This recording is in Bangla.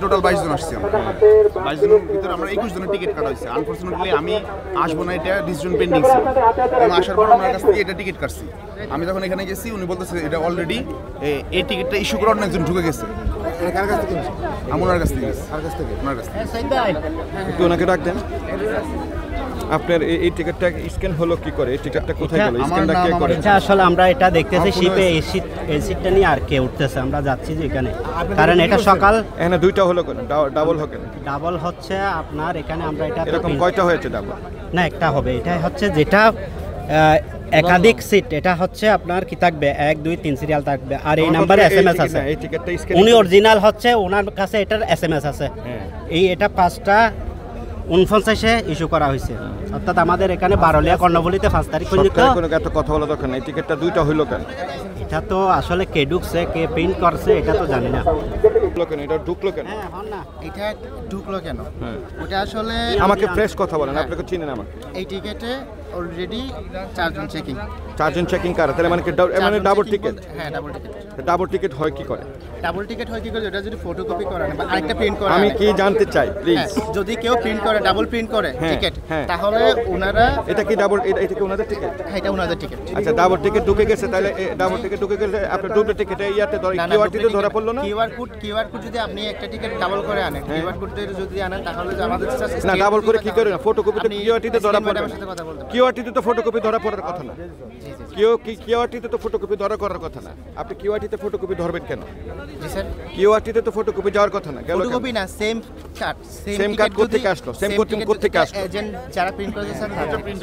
টোটাল 22 জন আসছি আমরা। 22 জনের ভিতরে আমরা 21 জনের টিকিট কাটা হয়েছে। আনফরচুনেটলি আমি আসবো না, এটা ডিসিশন পেন্ডিং ছিল। আমি আসার পর ওনার কাছ থেকে এটা টিকিট কাটছি। আমি যখন এখানে গেছি উনি বলতেছে এটা অলরেডি এই টিকিটটা ইস্যু করার একজন ঢুকে গেছে। কার কাছ থেকে? আমি ওনার কাছ থেকে। কার কাছ থেকে? ওনার কাছ থেকে। একটু ওনাকে ডাক দেন। আপনার এই টিকিটটা স্ক্যান হলো কি করে? এই টিকিটটা কোথায় গেল? স্ক্যানটা কে করে? এটা আসলে আমরা এটা দেখতেছি শিপে এই সিটটা নিয়ে আর কে উঠতেছে, আমরা যাচ্ছি যে এখানে, কারণ এটা সকাল এখানে দুইটা হলো কেন? ডাবল হবে কেন? ডাবল হচ্ছে আপনার এখানে আমরা এটা এরকম কয়টা হয়েছে ডাবল? না, একটা হবে। এটা হচ্ছে যেটা একাধিক সিট, এটা হচ্ছে আপনার কি থাকবে 1 2 3 সিরিয়াল থাকবে, আর এই নাম্বারে এসএমএস আছে। এই টিকিটটা স্ক্যান উনি অরিজিনাল হচ্ছে, ওনার কাছে এটার এসএমএস আছে। এটা 5টা 49-এ ইস্যু করা হয়েছে, অর্থাৎ আমাদের এখানে বারলিয়া কর্ণফুলীতে 5 তারিখ পর্যন্ত। কোনো এত কথা বলা দরকার নেই। টিকিটটা দুইটা হইলো কেন? এটা তো আসলে কে ঢুকছে কে প্রিন্ট করছে এটা তো জানি না। এটা ঢুকলো কেন? এটা ঢুকলো কেন? ওটা আসলে আমাকে ফ্রেশ কথা বলেন, আপনাকে চিনেন আমাকে। এই টিকেটে অলরেডি 4 জন চেকিং। 4 জন চেকিং করে, তাহলে মানে কি মানে ডাবল টিকিট? হ্যাঁ, ডাবল টিকেট। ডাবল টিকিট হয় কি করে? ডাবল টিকেট হয় কি করে? এটা যদি ফটোকপি করেন বা আরেকটা প্রিন্ট করেন। আমি কি জানতে চাই প্লিজ। যদি কেউ প্রিন্ট করে, ডাবল প্রিন্ট করে টিকেট, তাহলে ওনারা এটা কি ডাবল, এটা কি ওনাদের টিকিট? হ্যাঁ, এটা ওনাদের টিকেট। আচ্ছা, ডাবল টিকিট ঢুকে গেছে, তাহলে ডাবল টিকিট ঢুকে গেলে আপনার দুটো টিকিট ইয়াতে ধরে কিউআরটিতে ধরা পড়লো না? কিউআর কোড যদি আপনি একটা টিকেট ডাবল করে আনেন, কিউআর কোড যদি আনেন তাহলে যে আমাদের না, ডাবল করে কি করে না? ফটোকপিতে কিউআরটিতে ধরা পড়বে। কিউআরটিতে তো ফটোকপি ধরা পড়ার কথা না। কিউআরটিতে তো ফটোকপি ধরা করার কথা না। আপনি কিউআরটিতে ফটোকপি ধরবেন কেন? জি স্যার, কিউআরটিতে তো ফটোকপি যাওয়ার কথা না। গেল ফটোকপি না, সেম কার্ড কোথা থেকে আসলো? সেম কোথা থেকে আসলো? এজেন্ট যারা প্রিন্ট করেছে স্যার,